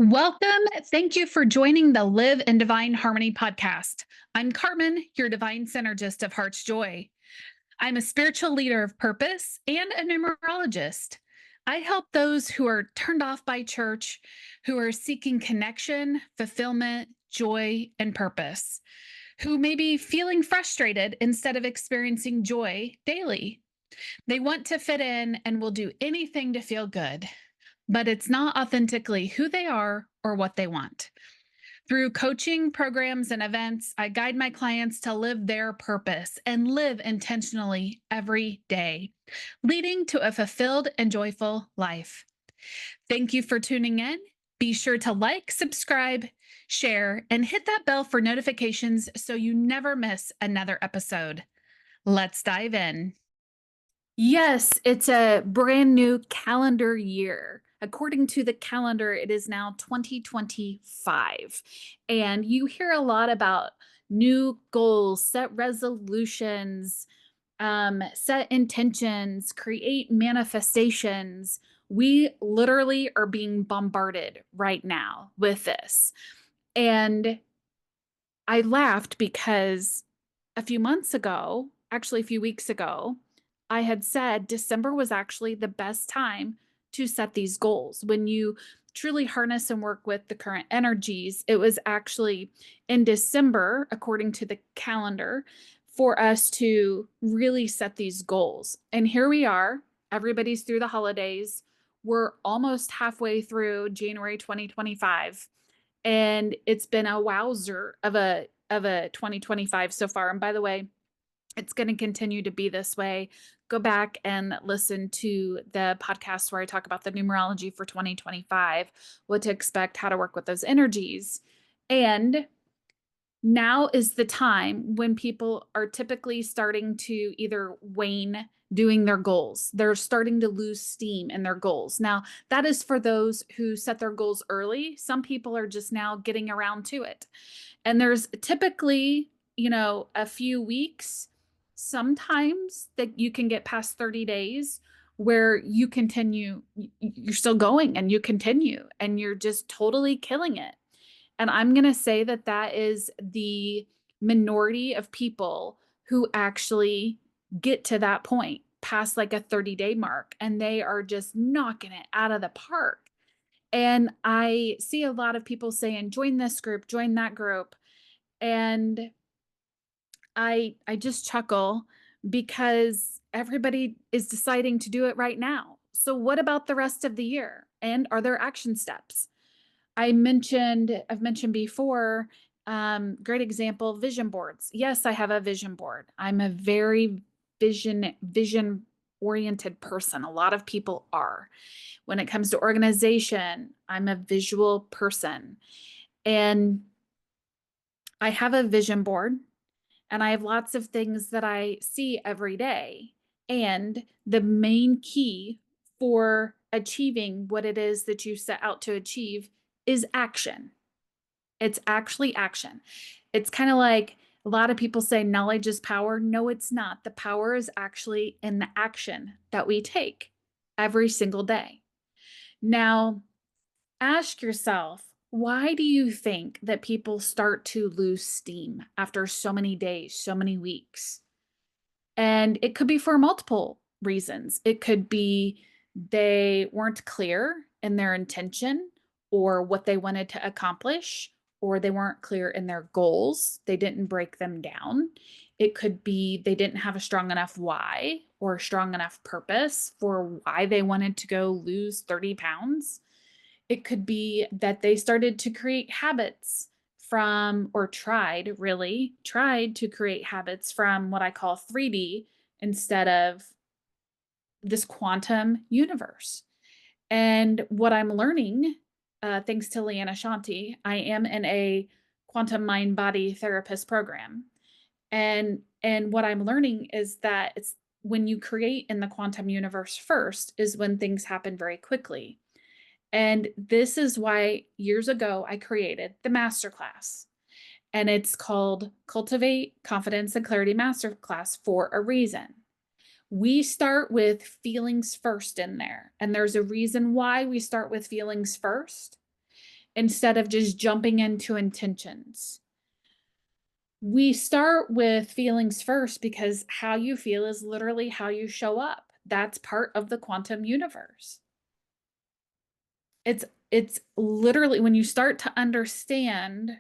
Welcome. Thank you for joining the Live in Divine Harmony podcast. I'm Carmen, your divine synergist of Heart's Joy. I'm a spiritual leader of purpose and a numerologist. I help those who are turned off by church, who are seeking connection, fulfillment, joy, and purpose, who may be feeling frustrated instead of experiencing joy daily. They want to fit in and will do anything to feel good, but it's not authentically who they are or what they want. Through coaching programs and events, I guide my clients to live their purpose and live intentionally every day, leading to a fulfilled and joyful life. Thank you for tuning in. Be sure to like, subscribe, share, and hit that bell for notifications so you never miss another episode. Let's dive in. Yes, it's a brand new calendar year. According to the calendar, it is now 2025. And you hear a lot about new goals, set resolutions, set intentions, create manifestations. We literally are being bombarded right now with this. And I laughed because a few months ago, actually a few weeks ago, I had said December was actually the best time to set these goals. When you truly harness and work with the current energies, it was actually in December, according to the calendar, for us to really set these goals. And here we are, everybody's through the holidays. We're almost halfway through January 2025. And it's been a wowzer of a 2025 so far. And by the way, it's going to continue to be this way. Go back and listen to the podcast where I talk about the numerology for 2025, what to expect, how to work with those energies. And now is the time when people are typically starting to either wane doing their goals. They're starting to lose steam in their goals. Now, that is for those who set their goals early. Some people are just now getting around to it. And there's typically, a few weeks, sometimes that you can get past 30 days where you continue, you're still going and you continue and you're just totally killing it. And I'm going to say that that is the minority of people who actually get to that point past like a 30-day mark and they are just knocking it out of the park. And I see a lot of people saying, join this group, join that group. And I just chuckle because everybody is deciding to do it right now. So what about the rest of the year? And are there action steps? I've mentioned before, great example, vision boards. Yes, I have a vision board. I'm a very vision oriented person. A lot of people are. When it comes to organization, I'm a visual person. And I have a vision board and I have lots of things that I see every day. And the main key for achieving what it is that you set out to achieve is action. It's actually action. It's kind of like a lot of people say knowledge is power. No, it's not. The power is actually in the action that we take every single day. Now, ask yourself, why do you think that people start to lose steam after so many days, so many weeks? And it could be for multiple reasons. It could be they weren't clear in their intention or what they wanted to accomplish, or they weren't clear in their goals. They didn't break them down. It could be they didn't have a strong enough why or a strong enough purpose for why they wanted to go lose 30 pounds. It could be that they started to create habits from, or tried to create habits from what I call 3D instead of this quantum universe. And what I'm learning, thanks to Leanna Shanti, I am in a quantum mind body therapist program. And what I'm learning is that it's when you create in the quantum universe first is when things happen very quickly. And this is why years ago I created the masterclass. And it's called Cultivate Confidence and Clarity Masterclass for a reason. We start with feelings first in there. And there's a reason why we start with feelings first. instead of just jumping into intentions. We start with feelings first because how you feel is literally how you show up. That's part of the quantum universe. It's literally when you start to understand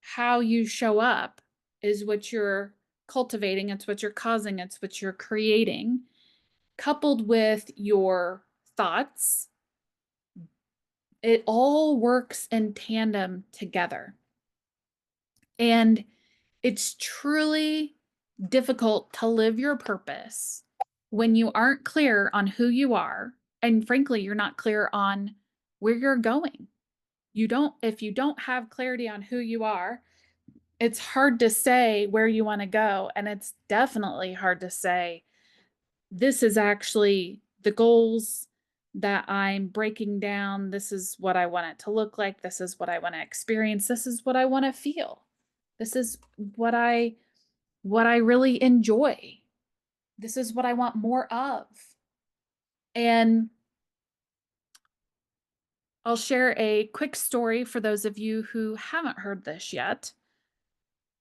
how you show up is what you're cultivating, it's what you're causing, it's what you're creating, coupled with your thoughts. It all works in tandem together. And it's truly difficult to live your purpose when you aren't clear on who you are. And frankly, you're not clear on where you're going. If you don't have clarity on who you are, it's hard to say where you want to go. And it's definitely hard to say, this is actually the goals that I'm breaking down. This is what I want it to look like. This is what I want to experience. This is what I want to feel. This is what I really enjoy. This is what I want more of. And I'll share a quick story for those of you who haven't heard this yet,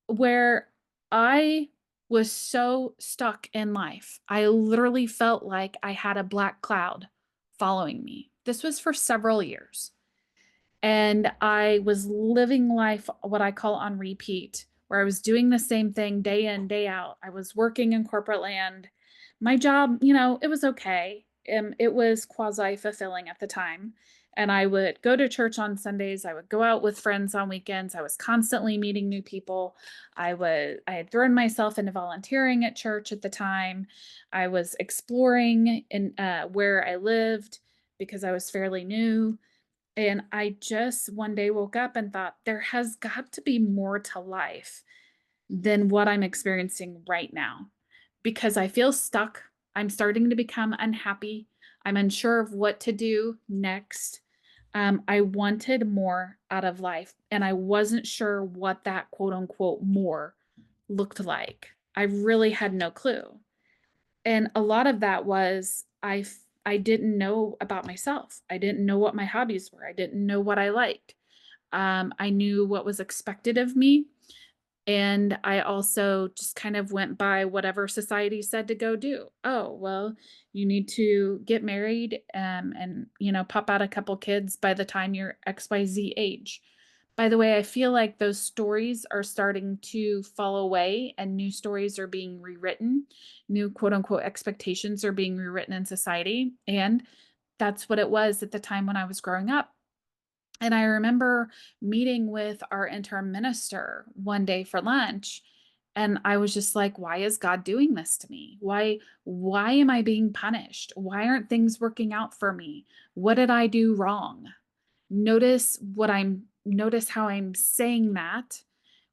where I was so stuck in life. I literally felt like I had a black cloud following me. This was for several years. And I was living life, what I call on repeat, where I was doing the same thing day in, day out. I was working in corporate land. My job, it was okay. It was quasi fulfilling at the time. And I would go to church on Sundays. I would go out with friends on weekends. I was constantly meeting new people. I had thrown myself into volunteering at church at the time. I was exploring in where I lived because I was fairly new. And I just one day woke up and thought, there has got to be more to life than what I'm experiencing right now because I feel stuck. I'm starting to become unhappy. I'm unsure of what to do next. I wanted more out of life, and I wasn't sure what that quote unquote more looked like. I really had no clue. And a lot of that was I didn't know about myself. I didn't know what my hobbies were. I didn't know what I liked. I knew what was expected of me. And I also just kind of went by whatever society said to go do. Oh, well, you need to get married and, pop out a couple kids by the time you're XYZ age. By the way, I feel like those stories are starting to fall away and new stories are being rewritten. New quote unquote expectations are being rewritten in society. And that's what it was at the time when I was growing up. And I remember meeting with our interim minister one day for lunch. And I was just like, why is God doing this to me? Why am I being punished? Why aren't things working out for me? What did I do wrong? Notice how I'm saying that,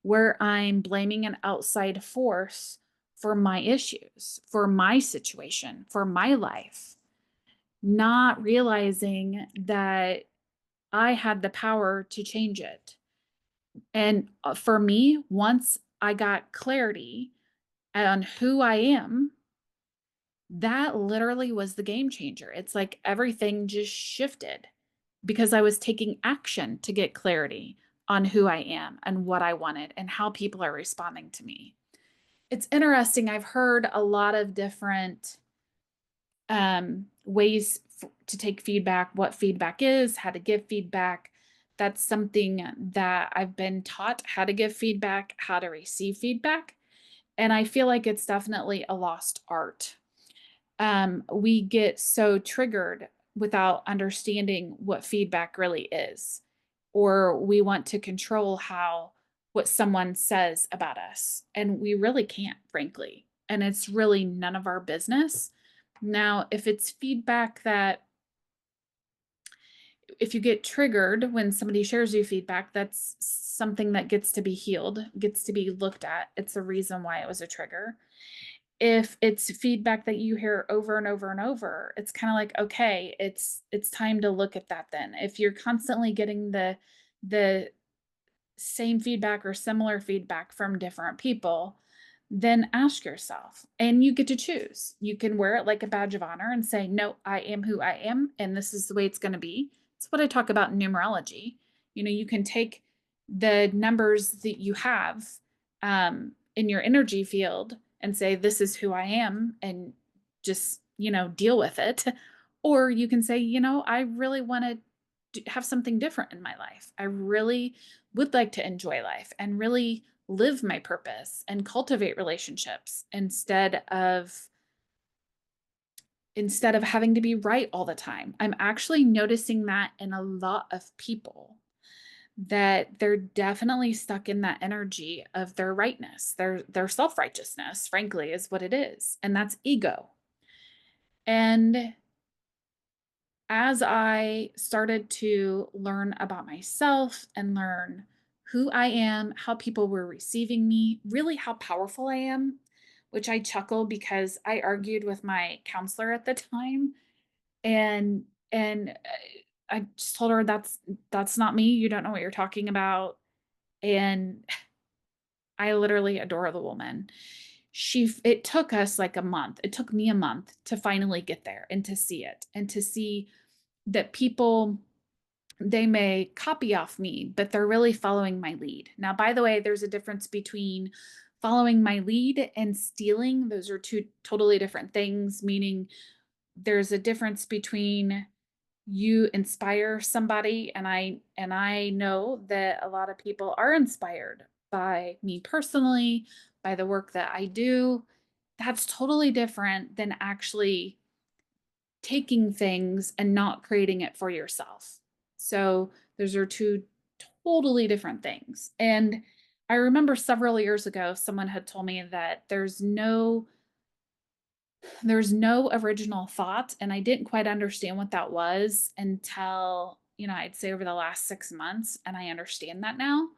where I'm blaming an outside force for my issues, for my situation, for my life, not realizing that I had the power to change it. And for me, once I got clarity on who I am, that literally was the game changer. It's like everything just shifted because I was taking action to get clarity on who I am and what I wanted and how people are responding to me. It's interesting. I've heard a lot of different ways to take feedback, what feedback is, how to give feedback. That's something that I've been taught how to give feedback, how to receive feedback. And I feel like it's definitely a lost art. We get so triggered without understanding what feedback really is, or we want to control what someone says about us, and we really can't, frankly. And it's really none of our business. Now, if it's feedback that if you get triggered when somebody shares you feedback, that's something that gets to be healed, gets to be looked at. It's a reason why it was a trigger. If it's feedback that you hear over and over and over, it's kind of like, okay, it's time to look at that then. If you're constantly getting the same feedback or similar feedback from different people, then ask yourself, and you get to choose. You can wear it like a badge of honor and say, no, I am who I am, and this is the way it's going to be. It's what I talk about in numerology. You can take the numbers that you have in your energy field and say, this is who I am, and just, deal with it. Or you can say, I really want to have something different in my life. I really would like to enjoy life and really live my purpose and cultivate relationships instead of having to be right all the time. I'm actually noticing that in a lot of people, that they're definitely stuck in that energy of their rightness. Their self-righteousness, frankly, is what it is. And that's ego. And as I started to learn about myself and learn who I am, how people were receiving me, really how powerful I am, which I chuckle because I argued with my counselor at the time, and I just told her, that's not me. You don't know what you're talking about. And I literally adore the woman. It took us like a month. It took me a month to finally get there and to see it and to see that people, they may copy off me, but they're really following my lead. Now, by the way, there's a difference between following my lead and stealing. Those are two totally different things, meaning there's a difference between you inspire somebody, and I know that a lot of people are inspired by me personally, by the work that I do. That's totally different than actually taking things and not creating it for yourself. So those are two totally different things. And I remember several years ago, someone had told me that there's no original thought, and I didn't quite understand what that was until, I'd say over the last 6 months, and I understand that now.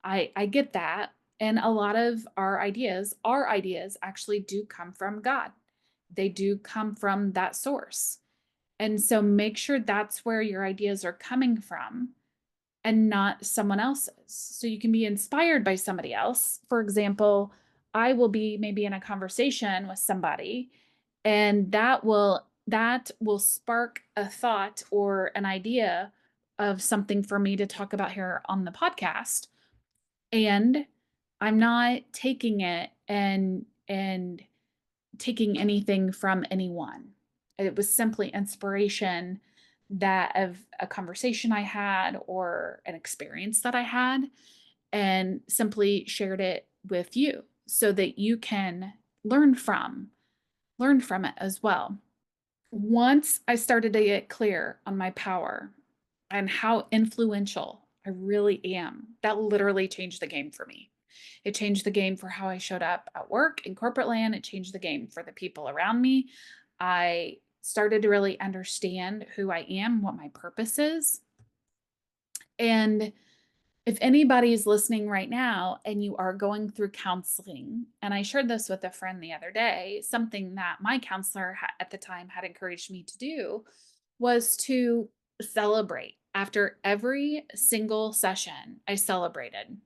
I get that. And a lot of our ideas actually do come from God. They do come from that source. And so make sure that's where your ideas are coming from and not someone else's. So you can be inspired by somebody else. For example, I will be maybe in a conversation with somebody, and that will spark a thought or an idea of something for me to talk about here on the podcast. And I'm not taking it and taking anything from anyone. It was simply inspiration that of a conversation I had or an experience that I had, and simply shared it with you so that you can learn from it as well. Once I started to get clear on my power and how influential I really am, that literally changed the game for me. It changed the game for how I showed up at work in corporate land. It changed the game for the people around me. I started to really understand who I am, what my purpose is. And if anybody's listening right now and you are going through counseling, and I shared this with a friend the other day, something that my counselor at the time had encouraged me to do was to celebrate. After every single session, I celebrated.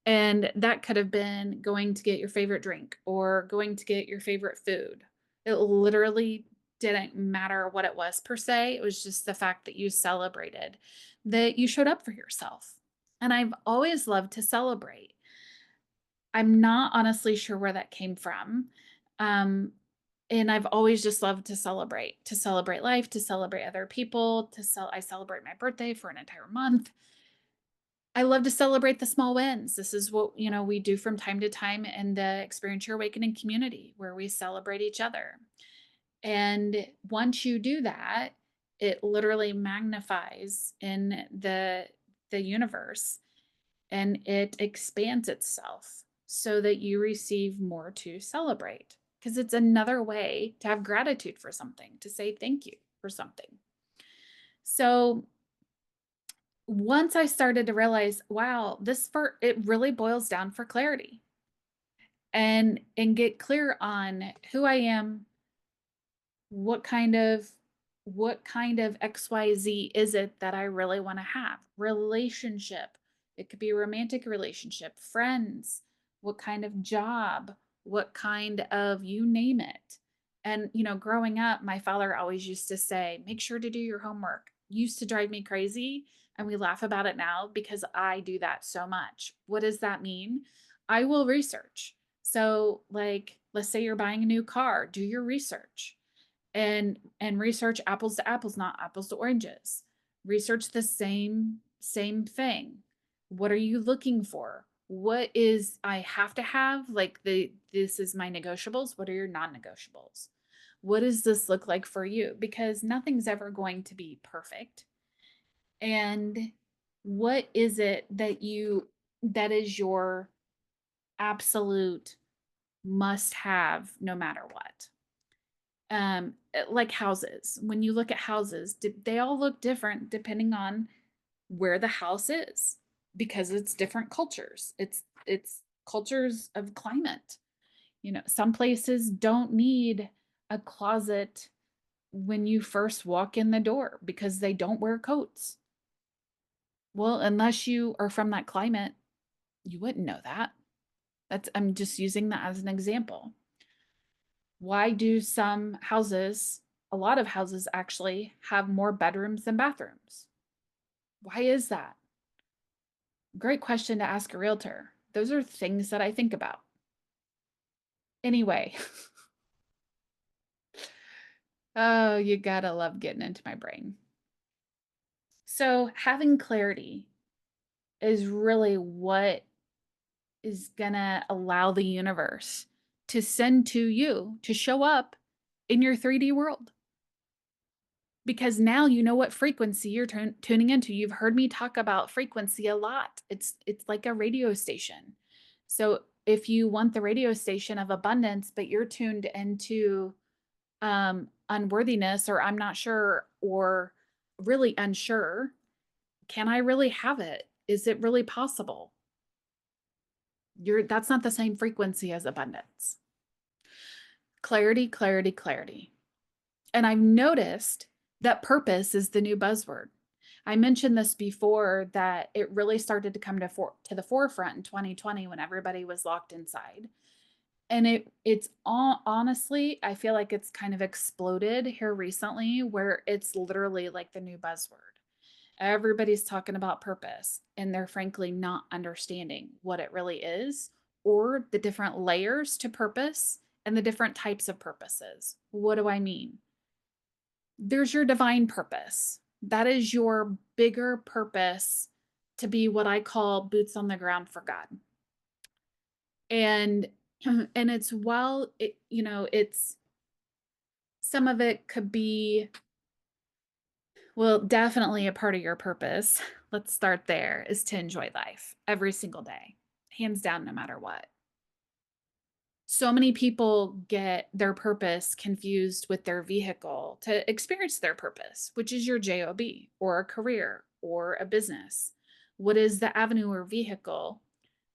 And that could have been going to get your favorite drink or going to get your favorite food. It literally didn't matter what it was per se. It was just the fact that you celebrated, that you showed up for yourself. And I've always loved to celebrate. I'm not honestly sure where that came from. Um, and I've always just loved to celebrate life, to celebrate other people, I celebrate my birthday for an entire month. I love to celebrate the small wins. This is what, we do from time to time in the Experience Your Awakening community, where we celebrate each other. And once you do that, it literally magnifies in the universe, and it expands itself so that you receive more to celebrate, because it's another way to have gratitude for something, to say thank you for something. So once I started to realize, wow, it really boils down for clarity, and get clear on who I am, what kind of XYZ is it that I really want to have? Relationship. It could be a romantic relationship, friends, what kind of job, what kind of, you name it. And growing up, my father always used to say, make sure to do your homework. Used to drive me crazy And we laugh about it now because I do that so much. What does that mean? I will research. So, like, let's say you're buying a new car, do your research and research apples to apples, not apples to oranges. Research the same thing. What are you looking for? What is I have to have? Like this is my negotiables. What are your non-negotiables? What does this look like for you? Because nothing's ever going to be perfect. And what is it that is your absolute must have no matter what? Like houses. When you look at houses, they all look different depending on where the house is because it's different cultures. It's cultures of climate. You know, some places don't need a closet when you first walk in the door because they don't wear coats. Well, unless you are from that climate, you wouldn't know that. I'm just using that as an example. Why do some houses, a lot of houses actually, have more bedrooms than bathrooms? Why is that? Great question to ask a realtor. Those are things that I think about. Anyway, oh, you gotta love getting into my brain. So, having clarity is really what is gonna allow the universe to send to you to show up in your 3D world. Because now you know what frequency you're tuning into. You've heard me talk about frequency a lot. It's like a radio station. So if you want the radio station of abundance, but you're tuned into unworthiness or I'm not sure or really unsure, can I really have it? Is it really possible? That's not the same frequency as abundance. Clarity, clarity, clarity. And I've noticed that purpose is the new buzzword. I mentioned this before that it really started to come to the forefront in 2020 when everybody was locked inside. And it's all honestly, I feel like it's kind of exploded here recently where it's literally like the new buzzword. Everybody's talking about purpose and they're frankly not understanding what it really is or the different layers to purpose and the different types of purposes. What do I mean? There's your divine purpose. That is your bigger purpose to be what I call boots on the ground for God. And and it's it's some of it could be well, definitely a part of your purpose. Let's start there is to enjoy life every single day, hands down, no matter what. So many people get their purpose confused with their vehicle to experience their purpose, which is your job or a career or a business. What is the avenue or vehicle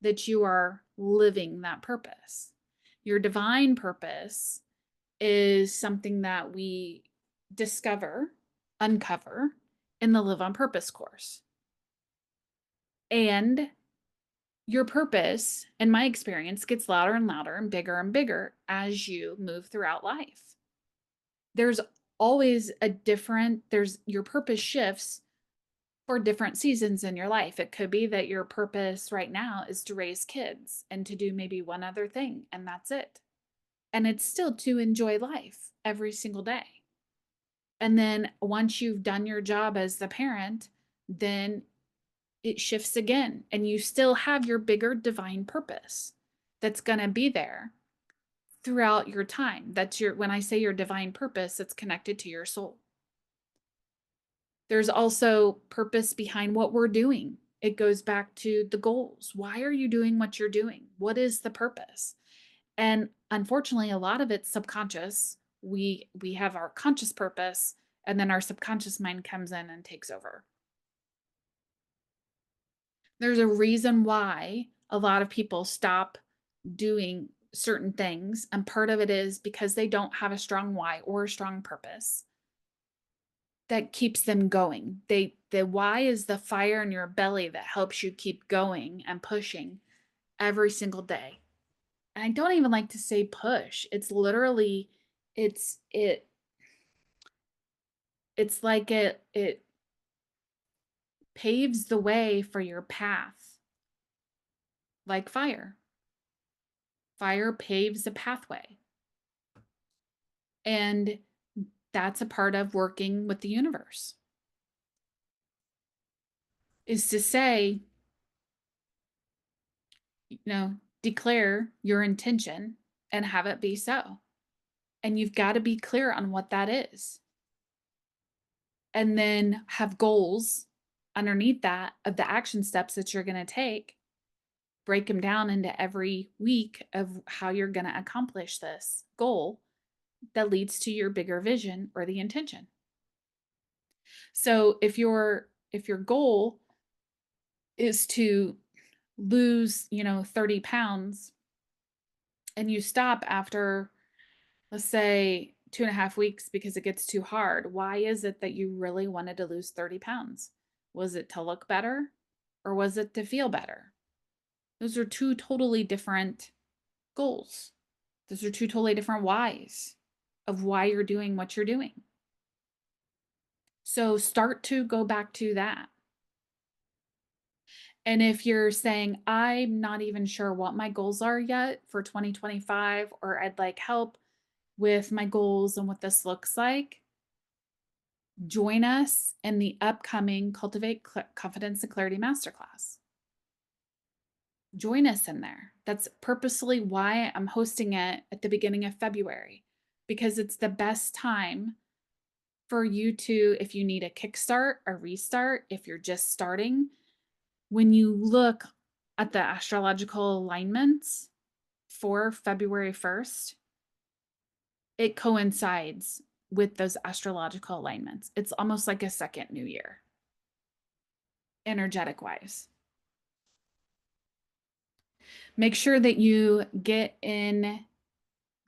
that you are living that purpose? Your divine purpose is something that we discover, uncover in the Live on Purpose course. And your purpose, in my experience, gets louder and louder and bigger as you move throughout life. There's always your purpose shifts for different seasons in your life. It could be that your purpose right now is to raise kids and to do maybe one other thing, and that's it. And it's still to enjoy life every single day. And then once you've done your job as the parent, then it shifts again and you still have your bigger divine purpose that's going to be there throughout your time. When I say your divine purpose, it's connected to your soul. There's also purpose behind what we're doing. It goes back to the goals. Why are you doing what you're doing? What is the purpose? And unfortunately, a lot of it's subconscious. We have our conscious purpose and then our subconscious mind comes in and takes over. There's a reason why a lot of people stop doing certain things. And part of it is because they don't have a strong why or a strong purpose that keeps them going. The why is the fire in your belly that helps you keep going and pushing every single day. And I don't even like to say push. It's literally, it's like it paves the way for your path, like fire. Fire paves a pathway. And that's a part of working with the universe, is to say, declare your intention and have it be so. And you've got to be clear on what that is. And then have goals underneath that of the action steps that you're going to take. Break them down into every week of how you're going to accomplish this goal that leads to your bigger vision or the intention. So if your goal is to lose, 30 pounds, and you stop after, let's say, 2.5 weeks because it gets too hard, why is it that you really wanted to lose 30 pounds? Was it to look better or was it to feel better? Those are two totally different goals. Those are two totally different whys of why you're doing what you're doing. So start to go back to that. And if you're saying, I'm not even sure what my goals are yet for 2025, or I'd like help with my goals and what this looks like, join us in the upcoming Cultivate Confidence and Clarity Masterclass. Join us in there. That's purposely why I'm hosting it at the beginning of February, because it's the best time for you to, if you need a kickstart, a restart, if you're just starting, when you look at the astrological alignments for February 1st, it coincides with those astrological alignments. It's almost like a second new year, energetic wise. Make sure that you get in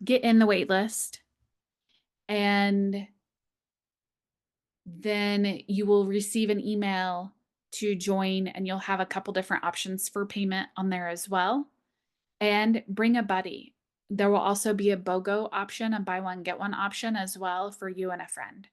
the wait list, and then you will receive an email to join, and you'll have a couple different options for payment on there as well. And bring a buddy. There will also be a BOGO option, a buy one, get one option as well for you and a friend.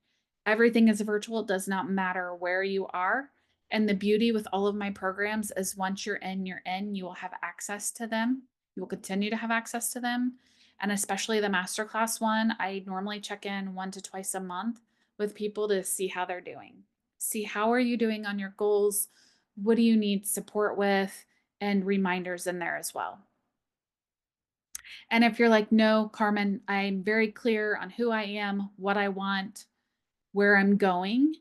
Everything is virtual. It does not matter where you are. And the beauty with all of my programs is once you're in, you will have access to them. You will continue to have access to them. And especially the masterclass one, I normally check in 1 to twice a month with people to see how they're doing. See how are you doing on your goals? What do you need support with? And reminders in there as well. And if you're like, no, Carmen, I'm very clear on who I am, what I want, where I'm going.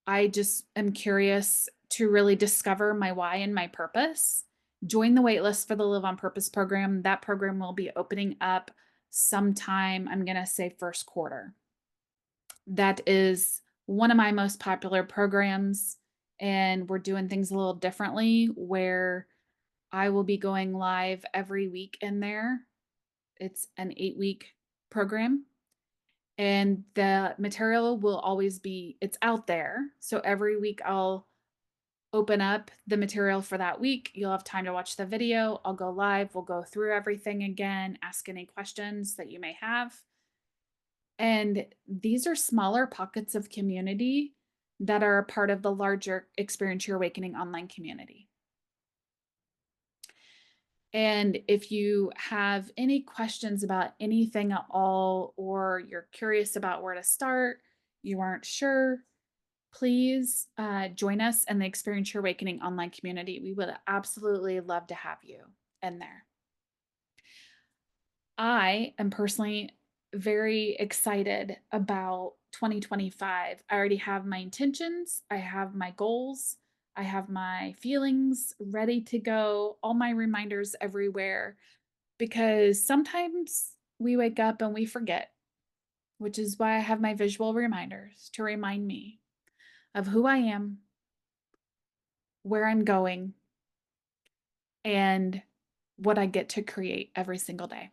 I just am curious to really discover my why and my purpose. Join the waitlist for the Live on Purpose program. That program will be opening up sometime, I'm going to say first quarter. That is one of my most popular programs. And we're doing things a little differently where I will be going live every week in there. It's an 8-week program, and the material will always be, it's out there. So every week I'll open up the material for that week. You'll have time to watch the video. I'll go live. We'll go through everything again, ask any questions that you may have. And these are smaller pockets of community that are a part of the larger Experience Your Awakening online community. And if you have any questions about anything at all, or you're curious about where to start, you aren't sure, please join us in the Experience Your Awakening online community. We would absolutely love to have you in there. I am personally very excited about 2025. I already have my intentions, I have my goals, I have my feelings ready to go, all my reminders everywhere, because sometimes we wake up and we forget, which is why I have my visual reminders to remind me of who I am, where I'm going, and what I get to create every single day.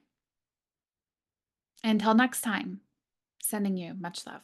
Until next time, sending you much love.